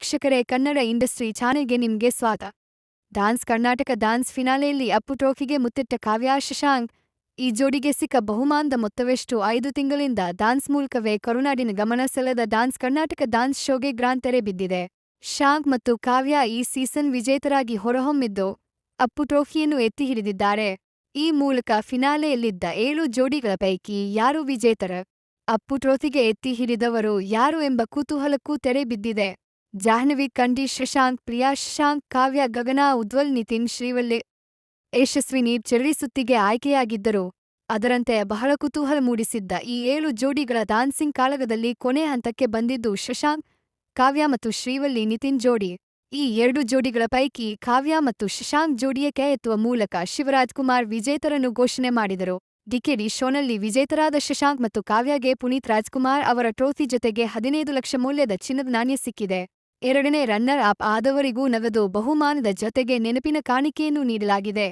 ವೀಕ್ಷಕರೇ, ಕನ್ನಡ ಇಂಡಸ್ಟ್ರಿ ಚಾನೆಲ್ಗೆ ನಿಮ್ಗೆ ಸ್ವಾಗತ. ಡಾನ್ಸ್ ಕರ್ನಾಟಕ ಡಾನ್ಸ್ ಫಿನಾಲೆಯಲ್ಲಿ ಅಪ್ಪು ಟ್ರೋಫಿಗೆ ಮುತ್ತಿಟ್ಟ ಕಾವ್ಯ ಶಶಾಂಕ್. ಈ ಜೋಡಿಗೆ ಸಿಕ್ಕ ಬಹುಮಾನದ ಮೊತ್ತವೆಷ್ಟು? 5 ತಿಂಗಳಿಂದ ಡಾನ್ಸ್ ಮೂಲಕವೇ ಕರುನಾಡಿನ ಗಮನ ಸೆಳೆದ ಡಾನ್ಸ್ ಕರ್ನಾಟಕ ಡಾನ್ಸ್ ಶೋಗೆ ಗ್ರಾಂಡ್ ತೆರೆ ಬಿದ್ದಿದೆ. ಶಶಾಂಕ್ ಮತ್ತು ಕಾವ್ಯ ಈ ಸೀಸನ್ ವಿಜೇತರಾಗಿ ಹೊರಹೊಮ್ಮಿದ್ದು ಅಪ್ಪು ಟ್ರೋಫಿಯನ್ನು ಎತ್ತಿ ಹಿಡಿದಿದ್ದಾರೆ. ಈ ಮೂಲಕ ಫಿನಾಲೆಯಲ್ಲಿದ್ದ 7 ಜೋಡಿಗಳ ಪೈಕಿ ಯಾರು ವಿಜೇತರ? ಅಪ್ಪು ಟ್ರೋಫಿಗೆ ಎತ್ತಿ ಹಿಡಿದವರು ಯಾರು ಎಂಬ ಕುತೂಹಲಕ್ಕೂ ತೆರೆ ಬಿದ್ದಿದೆ. ಜಾಹ್ನವಿ ಖಂಡಿ ಶಶಾಂಕ್, ಪ್ರಿಯಾ ಶಶಾಂಕ್, ಕಾವ್ಯ ಗಗನ, ಉಜ್ವಲ್, ನಿತಿನ್ ಶ್ರೀವಲ್ಲೆ, ಯಶಸ್ವಿನಿ ಚೆರ್ರಿ ಆಯ್ಕೆಯಾಗಿದ್ದರು. ಅದರಂತೆ ಬಹಳ ಕುತೂಹಲ ಮೂಡಿಸಿದ್ದ ಈ 7 ಜೋಡಿಗಳ ಡಾನ್ಸಿಂಗ್ ಕಾಳಗದಲ್ಲಿ ಕೊನೆ ಹಂತಕ್ಕೆ ಬಂದಿದ್ದು ಶಶಾಂಕ್, ಕಾವ್ಯ ಮತ್ತು ಶ್ರೀವಲ್ಲಿ ನಿತಿನ್ ಜೋಡಿ. ಈ 2 ಜೋಡಿಗಳ ಪೈಕಿ ಕಾವ್ಯ ಮತ್ತು ಶಶಾಂಕ್ ಜೋಡಿಯ ಕೈ ಎತ್ತುವ ಮೂಲಕ ಶಿವರಾಜ್‌ಕುಮಾರ್ ವಿಜೇತರನ್ನು ಘೋಷಣೆ ಮಾಡಿದರು. ಡಿಕೆಡಿ ಶೋನಲ್ಲಿ ವಿಜೇತರಾದ ಶಶಾಂಕ್ ಮತ್ತು ಕಾವ್ಯಗೆ ಪುನೀತ್ ರಾಜ್‌ಕುಮಾರ್ ಅವರ ಟ್ರೋಫಿ ಜೊತೆಗೆ 15 ಲಕ್ಷ ಮೌಲ್ಯದ ಚಿನ್ನದ ನಾಣ್ಯ ಸಿಕ್ಕಿದೆ. ಎರಡನೇ ರನ್ನರ್ ಅಪ್ ಆದವರಿಗೂ ನಗದು ಬಹುಮಾನದ ಜತೆಗೆ ನೆನಪಿನ ಕಾಣಿಕೆಯನ್ನು ನೀಡಲಾಗಿದೆ.